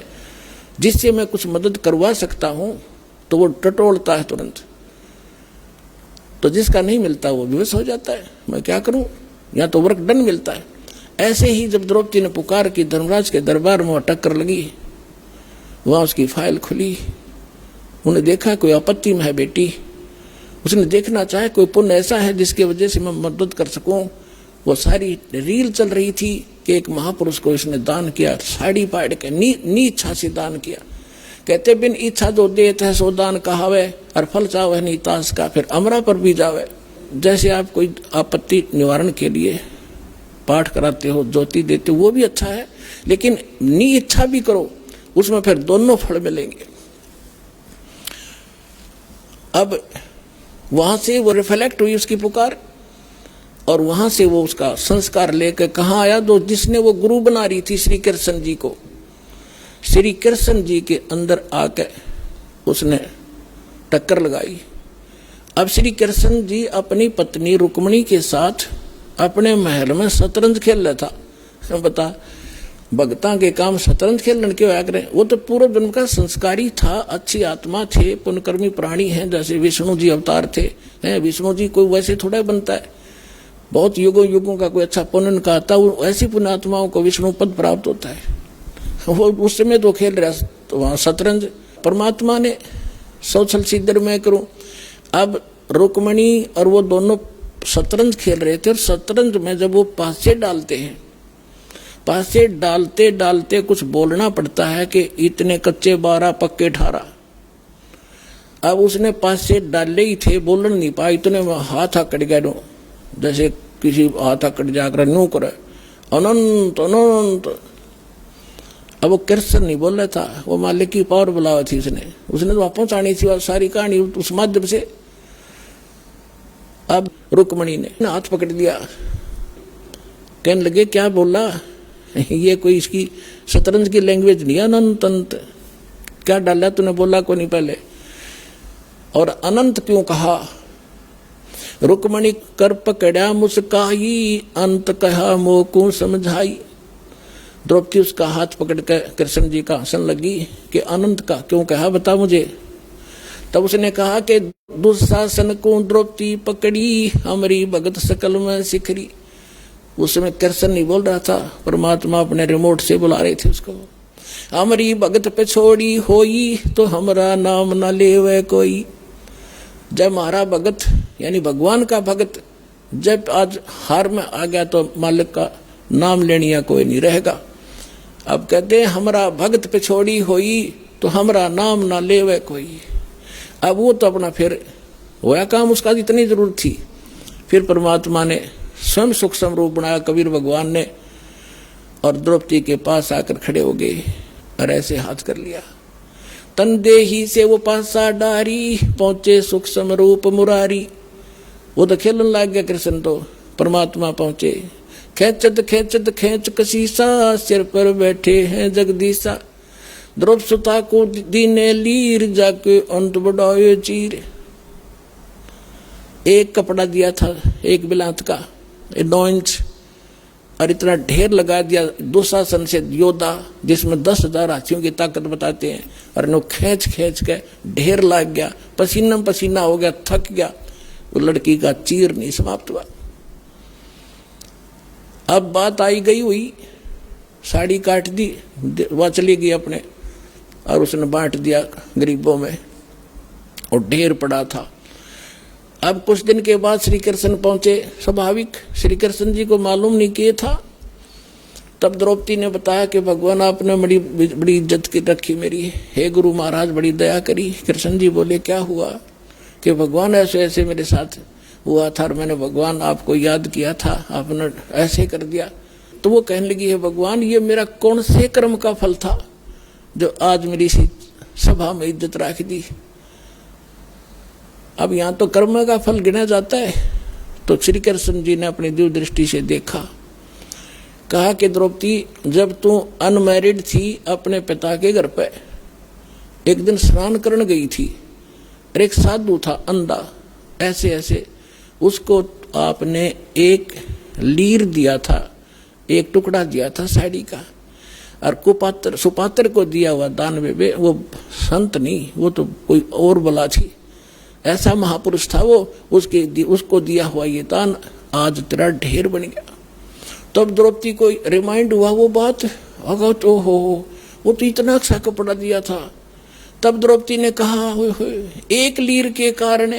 जिससे मैं कुछ मदद करवा सकता हूं, तो वो टटोलता है तुरंत। तो जिसका नहीं मिलता वो विवश हो जाता है, मैं क्या करूं, या तो वर्क डन मिलता है। ऐसे ही जब द्रौपदी ने पुकार की धर्मराज के दरबार में टक्कर लगी, वहां उसकी फाइल खुली, उन्हें देखा कोई आपत्ति में है बेटी, उसने देखना चाहे कोई पुण्य ऐसा है जिसकी वजह से मैं मदद कर सकूं। वो सारी रील चल रही थी कि एक महापुरुष को इसने दान किया, साड़ी पाड़ के नी इच्छा से दान किया। कहते बिन इच्छा जो देत है सो दान कहावे, और फल चावे नहीं तास का, फिर अमरा पर भी जावे। जैसे आप कोई आपत्ति निवारण के लिए पाठ कराते हो, ज्योति देते हो, वो भी अच्छा है, लेकिन नी इच्छा भी करो, उसमें फिर दोनों फल मिलेंगे। अब वहां से वो रिफ्लेक्ट हुई उसकी पुकार, और वहां से वो उसका संस्कार लेकर कहाँ आया, तो जिसने वो गुरु बना रही थी श्री कृष्ण जी को, श्री कृष्ण जी के अंदर आकर उसने टक्कर लगाई। अब श्री कृष्ण जी अपनी पत्नी रुक्मिणी के साथ अपने महल में शतरंज खेल रहा था। बता, भगता के काम शतरंज खेलने के होया करे, वो तो पूर्व जन्म का संस्कारी था, अच्छी आत्मा थे, पुण्यकर्मी प्राणी हैं, जैसे विष्णु जी अवतार थे। विष्णु जी कोई वैसे थोड़ा बनता है, बहुत युगों युगों का कोई अच्छा पुण्य का आता, ऐसी पुण्य आत्माओं को विष्णु पद प्राप्त होता है। वो उस समय तो खेल रहा तो वहां शतरंज, परमात्मा ने सौछल सिद्धर में करूं। अब रुक्मिणी और वो दोनों शतरंज खेल रहे थे, और शतरंज में जब वो पासे डालते हैं, पासे डालते डालते कुछ बोलना पड़ता है कि इतने कच्चे 12 पक्के 18। अब उसने पासे डाले ही थे, बोल नहीं पाया, इतने में हाथ आकड़ गया, जैसे किसी हाथ आकड़ जाकर नू करे अनंत अनंत। अब वो कृष्ण नहीं बोल रहा था, वो मालिक की पावर बुलावा थी, उसने तो पहुंचानी थी सारी कहानी उस माध्यम से। अब रुक्मिणी ने हाथ पकड़ लिया, कहने लगे क्या बोला, ये कोई इसकी शतरंज की लैंग्वेज नहीं, अनंत अंत क्या डाला तूने, बोला को नहीं पहले, और अनंत क्यों कहा। रुक्मिणी कर पकड़ा मुस्काई, अंत कहा मोकू समझाई। द्रौपदी उसका हाथ पकड़ कर कृष्ण जी का हंसन लगी कि आनंद का क्यों कहा, बता मुझे। तब उसने कहा कि दुशासन को द्रौपदी पकड़ी, हमारी भगत सकल में सिखरी। उस समय कृष्ण नहीं बोल रहा था, परमात्मा अपने रिमोट से बुला रहे थे उसको। हमारी भगत पे छोड़ी होई, तो हमारा नाम न लेवे कोई। जब हमारा भगत यानी भगवान का भगत जब आज हार में आ गया तो मालिक का नाम लेनिया कोई नहीं रहेगा। अब कहते हैं हमारा भगत पे छोड़ी होई, तो हमारा नाम ना लेवे कोई। अब वो तो अपना फिर होया काम, उसका इतनी जरूरत थी। फिर परमात्मा ने स्वयं सूक्ष्म रूप बनाया कबीर भगवान ने, और द्रौपदी के पास आकर खड़े हो गए और ऐसे हाथ कर लिया। तन देही से वो पासा डारी, पहुंचे सूक्ष्म रूप मुरारी। वो तो खेलने लग गया कृष्ण, तो परमात्मा पहुंचे। खेचत खेचत खेच कसीसा, सिर पर बैठे हैं जगदीशा। द्रौपदी सुता को दीने लीर, जाके अंत बढ़ाए चीर। एक कपड़ा दिया था एक बिलात का 9 इंच, और इतना ढेर लगा दिया दुशासन से योद्धा, जिसमें 10,000 हाथियों की ताकत बताते हैं, और नो खींच खींच के ढेर लग गया, पसीना पसीना हो गया, थक गया। वो लड़की का चीर नहीं समाप्त हुआ। अब बात आई गई हुई, साड़ी काट दी, वह चली गई अपने, और उसने बांट दिया गरीबों में, और ढेर पड़ा था। अब कुछ दिन के बाद श्री कृष्ण पहुंचे। स्वाभाविक श्री कृष्ण जी को मालूम नहीं किए था। तब द्रौपदी ने बताया कि भगवान आपने बड़ी बड़ी इज्जत की रखी मेरी, हे गुरु महाराज बड़ी दया करी। कृष्ण जी बोले क्या हुआ? कि भगवान ऐसे ऐसे मेरे साथ हुआ था, और मैंने भगवान आपको याद किया था, आपने ऐसे कर दिया। तो वो कहने लगी, है भगवान ये मेरा कौन से कर्म का फल था जो आज मेरी सभा में इज्जत रख दी। अब यहाँ तो कर्म का फल गिना जाता है। तो श्री कृष्ण जी ने अपनी दिव्य दृष्टि से देखा, कहा कि द्रौपदी जब तू अनमैरिड थी अपने पिता के घर पे एक दिन स्नान करने गई थी, और एक साधु था अंधा, ऐसे ऐसे उसको आपने एक लीर दिया था, एक टुकड़ा दिया था साड़ी का, और कुपात्र सुपात्र को दिया हुआ दान में, वो संत नहीं, वो तो कोई और बला थी, ऐसा महापुरुष था वो, उसको दिया हुआ ये दान आज तेरा ढेर बन गया। तब द्रौपदी को रिमाइंड हुआ वो बात, अगर तो हो वो तो इतना अच्छा कपड़ा दिया था। तब द्रौपदी ने कहा, एक लीर के कारण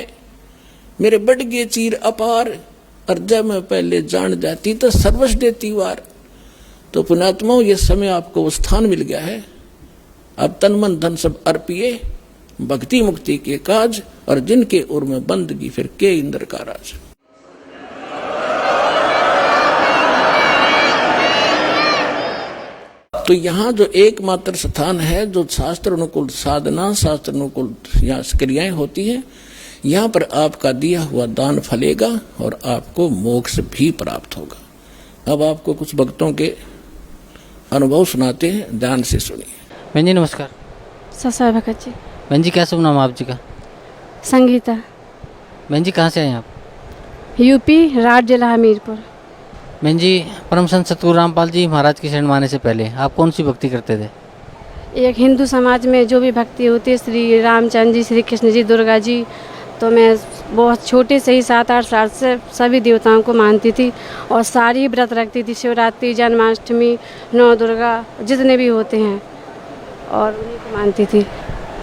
मेरे बढ़ गए चीर अपार, और जब मैं पहले जान जाती तो सर्वस्व देती वार। तो पुण्यात्माओं ये समय आपको वो स्थान मिल गया है। अब तन मन धन सब अर्पिए, भक्ति मुक्ति के काज, और जिनके उर में बंदगी फिर के इंद्र का राज। तो यहाँ जो एकमात्र स्थान है जो शास्त्र अनुकूल साधना, शास्त्र अनुकूल यहाँ क्रियाएं होती हैं, यहाँ पर आपका दिया हुआ दान फलेगा और आपको मोक्ष भी प्राप्त होगा। अब आपको कुछ भक्तों के अनुभव सुनाते हैं, ध्यान से सुनिए। बहन जी नमस्कार। ससा भगत जी। बहन जी क्या शुभ नाम आप जी का? संगीता। बहन जी कहाँ से आए आप? यूपी राठ जिला हमीरपुर। बहन जी परम संत सतगुरु रामपाल जी महाराज की शरण में आने से पहले आप कौन सी भक्ति करते थे? एक हिंदू समाज में जो भी भक्ति होती है, श्री रामचंद्र जी, श्री कृष्ण जी, दुर्गा जी, तो मैं बहुत छोटे से ही 7-8 साल से सभी देवताओं को मानती थी और सारी व्रत रखती थी, शिवरात्रि, जन्माष्टमी, नौ दुर्गा जितने भी होते हैं, और उन्हीं को मानती थी।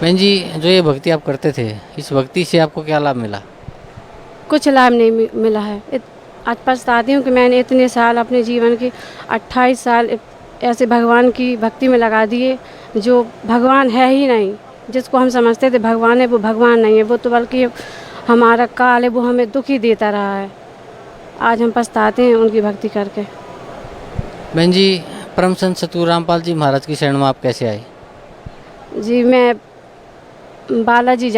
बहन जी जो ये भक्ति आप करते थे, इस भक्ति से आपको क्या लाभ मिला? कुछ लाभ नहीं मिला है। आज पछताती हूँ कि मैंने इतने साल अपने जीवन के 28 साल ऐसे भगवान की भक्ति में लगा दिए जो भगवान है ही नहीं। जिसको हम समझते थे भगवान है वो भगवान नहीं है, वो तो बल्कि हमारा काल है, वो हमें दुख ही देता रहा है। आज हम पछताते हैं उनकी भक्ति करके। बहन जी परम संत सतगुरु रामपाल जी महाराज की शरण में आप कैसे आए? जी मैं बालाजी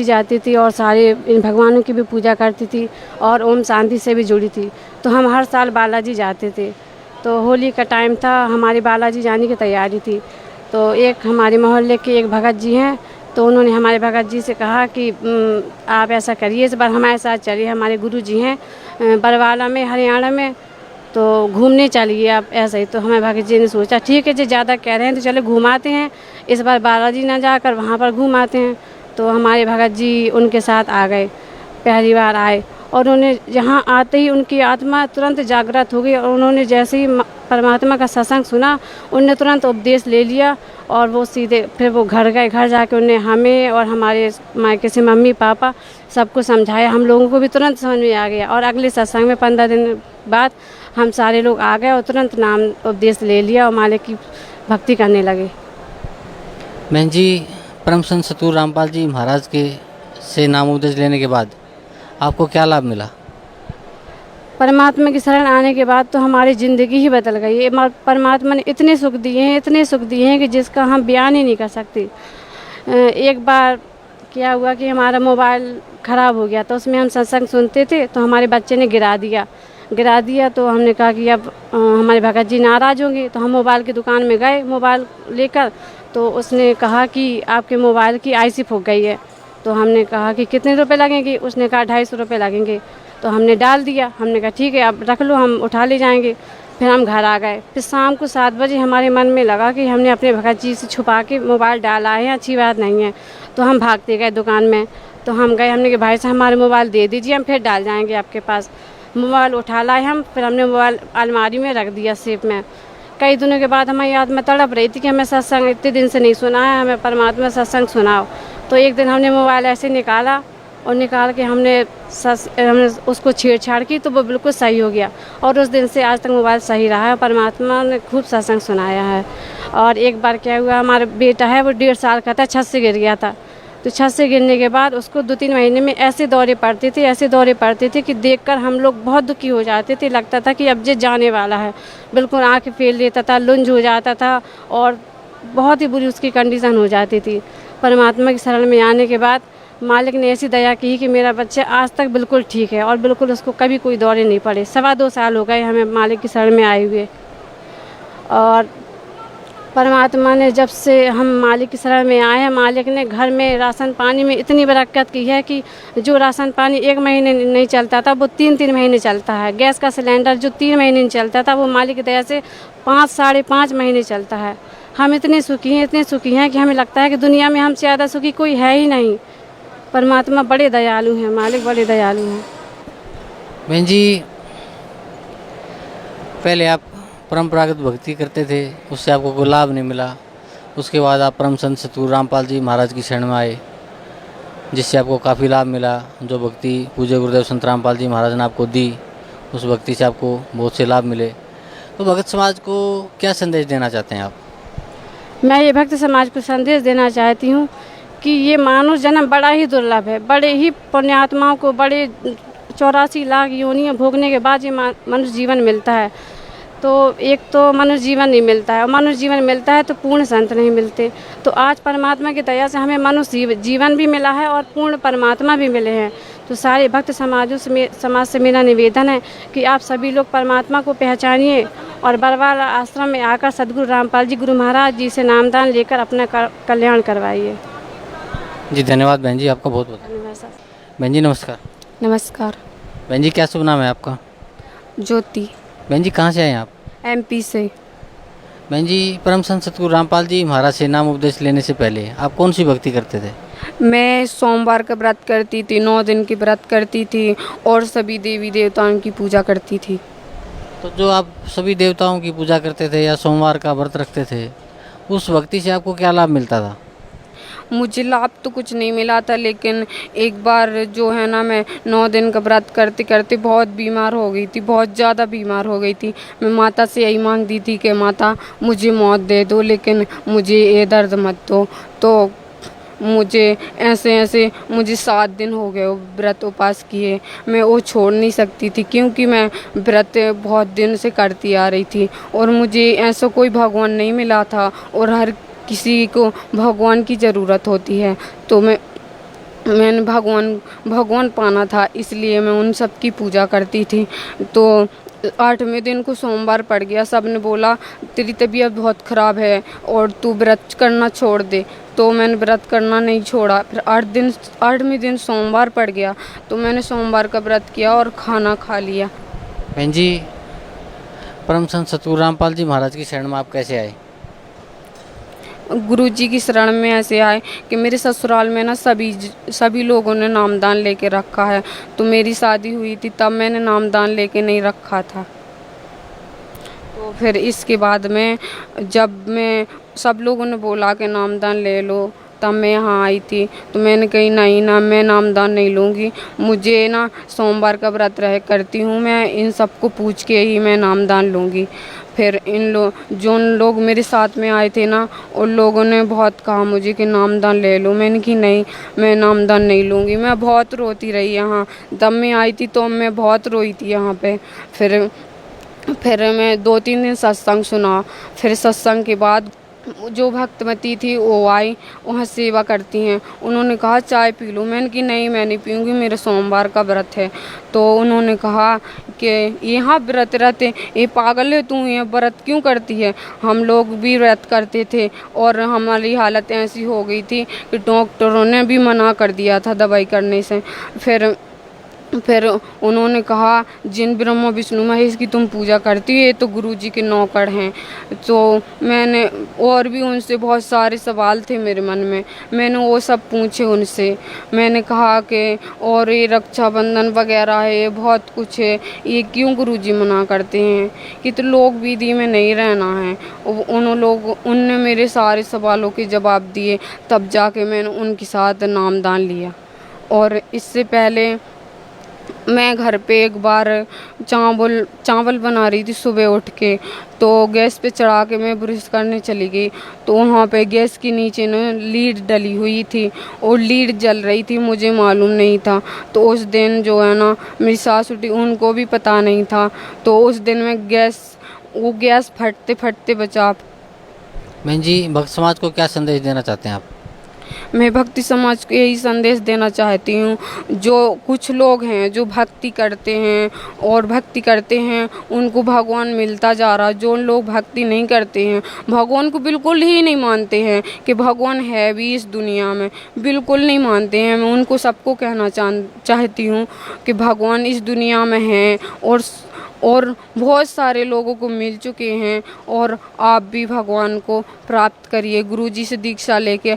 जाती थी और सारे इन भगवानों की भी पूजा करती थी और ओम शांति से भी जुड़ी थी। तो हम हर साल बालाजी जाते थे। तो होली का टाइम था, हमारी बालाजी जाने की तैयारी थी। तो एक हमारे मोहल्ले के एक भगत जी हैं, तो उन्होंने हमारे भगत जी से कहा कि आप ऐसा करिए, इस बार हमारे साथ चलिए। हमारे गुरु जी हैं बरवाला में, हरियाणा में, तो घूमने चलिए आप ऐसे ही। तो हमें भगत जी ने सोचा ठीक है जी, ज़्यादा कह रहे हैं तो चलो घुमाते हैं, इस बार बालाजी ना जाकर वहाँ पर घुमाते हैं। तो हमारे भगत जी उनके साथ आ गए, पहली बार आए और उन्हें यहाँ आते ही उनकी आत्मा तुरंत जागृत हो गई और उन्होंने जैसे ही परमात्मा का सत्संग सुना, उनने तुरंत उपदेश ले लिया और वो सीधे फिर वो घर गए। घर जाके उन्हें हमें और हमारे मायके से मम्मी पापा सबको समझाया। हम लोगों को भी तुरंत समझ में आ गया और अगले सत्संग में 15 दिन बाद हम सारे लोग आ गए और तुरंत नाम उपदेश ले लिया और मालिक की भक्ति करने लगे। बहन जी, परम संत सतगुरु रामपाल जी महाराज के से नाम उपदेश लेने के बाद आपको क्या लाभ मिला? परमात्मा की शरण आने के बाद तो हमारी ज़िंदगी ही बदल गई है। परमात्मा ने इतने सुख दिए हैं, इतने सुख दिए हैं कि जिसका हम बयान ही नहीं कर सकते। एक बार क्या हुआ कि हमारा मोबाइल ख़राब हो गया, तो उसमें हम सत्संग सुनते थे तो हमारे बच्चे ने गिरा दिया। तो हमने कहा कि अब हमारे भगत जी नाराज़ होंगे, तो हम मोबाइल की दुकान में गए मोबाइल लेकर। तो उसने कहा कि आपके मोबाइल की आईसी फूक गई है। तो हमने कहा कि कितने रुपए लगेंगे? उसने कहा 250 रुपये लगेंगे। तो हमने डाल दिया, हमने कहा ठीक है आप रख लो, हम उठा ले जाएंगे। फिर हम घर आ गए। फिर शाम को 7 बजे हमारे मन में लगा कि हमने अपने भगत जी से छुपा के मोबाइल डाला है, अच्छी बात नहीं है। तो हम भागते गए दुकान में। तो हम गए, हमने कहा भाई साहब हमारे मोबाइल दे दीजिए, हम फिर डाल जाएंगे आपके पास। मोबाइल उठा लाए हम, फिर हमने मोबाइल अलमारी में रख दिया सेफ में। कई दिनों के बाद हमारी याद में तड़प रही थी कि हमें सत्संग इतने दिन से नहीं सुना है, हमें परमात्मा सत्संग सुनाओ। तो एक दिन हमने मोबाइल ऐसे निकाला और निकाल के हमने उसको छेड़छाड़ की तो वो बिल्कुल सही हो गया। और उस दिन से आज तक मोबाइल सही रहा है। परमात्मा ने खूब सत्संग सुनाया है। और एक बार क्या हुआ, हमारा बेटा है वो 1.5 साल का था, छत से गिर गया था। तो छत से गिरने के बाद उसको 2-3 महीने में ऐसे दौरे पड़ते थे कि देखकर हम लोग बहुत दुखी हो जाते थे। लगता था कि अब ये जाने वाला है। बिल्कुल आँखें फेर लेता था, लुंज हो जाता था और बहुत ही बुरी उसकी कंडीशन हो जाती थी। परमात्मा की शरण में आने के बाद मालिक ने ऐसी दया की कि मेरा बच्चा आज तक बिल्कुल ठीक है और बिल्कुल उसको कभी कोई दौरे नहीं पड़े। 2.25 साल हो गए हमें मालिक की शरण में आए हुए। और परमात्मा ने जब से हम मालिक की शरण में आए हैं, मालिक ने घर में राशन पानी में इतनी बरकत की है कि जो राशन पानी 1 महीने नहीं चलता था वो 3-3 महीने चलता है। गैस का सिलेंडर जो 3 महीने नहीं चलता था वो मालिक की दया से 5-5.5 महीने चलता है। हम इतने सुखी हैं कि हमें लगता है कि दुनिया में हमसे ज़्यादा सुखी कोई है ही नहीं। परमात्मा बड़े दयालु हैं, मालिक बड़े दयालु हैं। बहन जी, पहले आप परंपरागत भक्ति करते थे, उससे आपको कोई लाभ नहीं मिला। उसके बाद आप परम संत सतगुरु रामपाल जी महाराज की शरण में आए, जिससे आपको काफ़ी लाभ मिला। जो भक्ति पूज्य गुरुदेव संत रामपाल जी महाराज ने आपको दी, उस भक्ति से आपको बहुत से लाभ मिले। तो भगत समाज को क्या संदेश देना चाहते हैं आप? मैं ये भक्त समाज को संदेश देना चाहती हूँ कि ये मानव जन्म बड़ा ही दुर्लभ है। बड़े ही पुण्यात्माओं को बड़े 84 लाख योनियाँ भोगने के बाद ये मनुष्य जीवन मिलता है। तो एक तो मनुष्य जीवन नहीं मिलता है और मनुष्य जीवन मिलता है तो पूर्ण संत नहीं मिलते। तो आज परमात्मा की दया से हमें मनुष्य जीवन भी मिला है और पूर्ण परमात्मा भी मिले हैं। तो सारे भक्त समाज से मेरा निवेदन है कि आप सभी लोग परमात्मा को पहचानिए और बरवाल आश्रम में आकर सद्गुरु रामपाल जी गुरु महाराज जी से नामदान लेकर अपना कल्याण करवाइए। जी धन्यवाद बहन जी, आपका बहुत बहुत धन्यवाद सर। बहन जी नमस्कार। नमस्कार। बहन जी क्या शुभ नाम है आपका? ज्योति। बहन जी कहाँ से आए हैं आप? MP से। बहन जी, परम संत सतगुरु रामपाल जी महाराज से नाम उपदेश लेने से पहले आप कौन सी भक्ति करते थे? मैं सोमवार का व्रत करती थी, 9 दिन की व्रत करती थी और सभी देवी देवताओं की पूजा करती थी। तो जो आप सभी देवताओं की पूजा करते थे या सोमवार का व्रत रखते थे, उस भक्ति से आपको क्या लाभ मिलता था? मुझे लाभ तो कुछ नहीं मिला था, लेकिन एक बार जो है ना, मैं 9 दिन का व्रत करते करते बहुत बीमार हो गई थी, बहुत ज़्यादा बीमार हो गई थी। मैं माता से यही मांगती थी कि माता मुझे मौत दे दो, लेकिन मुझे ये दर्द मत दो। तो मुझे ऐसे मुझे 7 दिन हो गए व्रत उपास किए। मैं वो छोड़ नहीं सकती थी क्योंकि मैं व्रत बहुत दिन से करती आ रही थी और मुझे ऐसा कोई भगवान नहीं मिला था और हर किसी को भगवान की ज़रूरत होती है। तो मैंने भगवान पाना था, इसलिए मैं उन सब की पूजा करती थी। तो 8वें दिन को सोमवार पड़ गया। सब ने बोला तेरी तबीयत बहुत ख़राब है और तू व्रत करना छोड़ दे। तो मैंने व्रत करना नहीं छोड़ा। फिर 8वें दिन सोमवार पड़ गया तो मैंने सोमवार का व्रत किया और खाना खा लिया। बहन जी, परम संत सतगुरु रामपाल जी महाराज की शरण में आप कैसे आए? गुरुजी की शरण में ऐसे आए कि मेरे ससुराल में ना सभी लोगों ने नामदान लेके रखा है, तो मेरी शादी हुई थी तब मैंने नामदान लेके नहीं रखा था। तो फिर इसके बाद में जब मैं सब लोगों ने बोला कि नामदान ले लो, तब मैं यहाँ आई थी। तो मैंने कही नहीं ना, मैं नामदान नहीं लूँगी, मुझे ना सोमवार का व्रत रह करती हूँ, मैं इन सबको पूछ के ही मैं नामदान लूँगी। फिर जो लोग मेरे साथ में आए थे ना, उन लोगों ने बहुत कहा मुझे कि नामदान ले लो। मैंने कि नहीं, मैं नामदान नहीं लूँगी। मैं बहुत रोती रही यहाँ, तब मैं आई थी तो मैं बहुत रोई थी यहाँ पे। फिर मैं 2-3 दिन सत्संग सुना। फिर सत्संग के बाद जो भक्तमती थी वो आई, वहाँ सेवा करती हैं, उन्होंने कहा चाय पी लो। मैंने कि नहीं, मैं नहीं पीऊँगी, मेरे सोमवार का व्रत है। तो उन्होंने कहा कि यहाँ व्रत रहते, ये पागल है तू, ये व्रत क्यों करती है? हम लोग भी व्रत करते थे और हमारी हालत ऐसी हो गई थी कि डॉक्टरों ने भी मना कर दिया था दवाई करने से। फिर उन्होंने कहा जिन ब्रह्मा विष्णु महेश की तुम पूजा करती हो, ये तो गुरुजी के नौकर हैं। तो मैंने और भी उनसे बहुत सारे सवाल थे मेरे मन में, मैंने वो सब पूछे उनसे। मैंने कहा कि और ये रक्षाबंधन वगैरह है, ये बहुत कुछ है, ये क्यों गुरुजी मना करते हैं कि तो लोग विधि में नहीं रहना है। उनने मेरे सारे सवालों के जवाब दिए, तब जाके मैंने उनके साथ नामदान लिया। और इससे पहले मैं घर पे एक बार चावल बना रही थी सुबह उठ के, तो गैस पे चढ़ा के मैं ब्रश करने चली गई, तो वहाँ पे गैस के नीचे ना लीड डली हुई थी और लीड जल रही थी, मुझे मालूम नहीं था। तो उस दिन जो है ना, मेरी सास उठी, उनको भी पता नहीं था। तो उस दिन मैं वो गैस फटते फटते बचा। बहन जी, भक्त समाज को क्या संदेश देना चाहते हैं आप? मैं भक्ति समाज को यही संदेश देना चाहती हूँ, जो कुछ लोग हैं जो भक्ति करते हैं उनको भगवान मिलता जा रहा। जो लोग भक्ति नहीं करते हैं, भगवान को बिल्कुल ही नहीं मानते हैं कि भगवान है भी इस दुनिया में, बिल्कुल नहीं मानते हैं। मैं उनको सबको कहना चाहती हूँ कि भगवान इस दुनिया में हैं और बहुत सारे लोगों को मिल चुके हैं, और आप भी भगवान को प्राप्त करिए। गुरुजी से दीक्षा लेके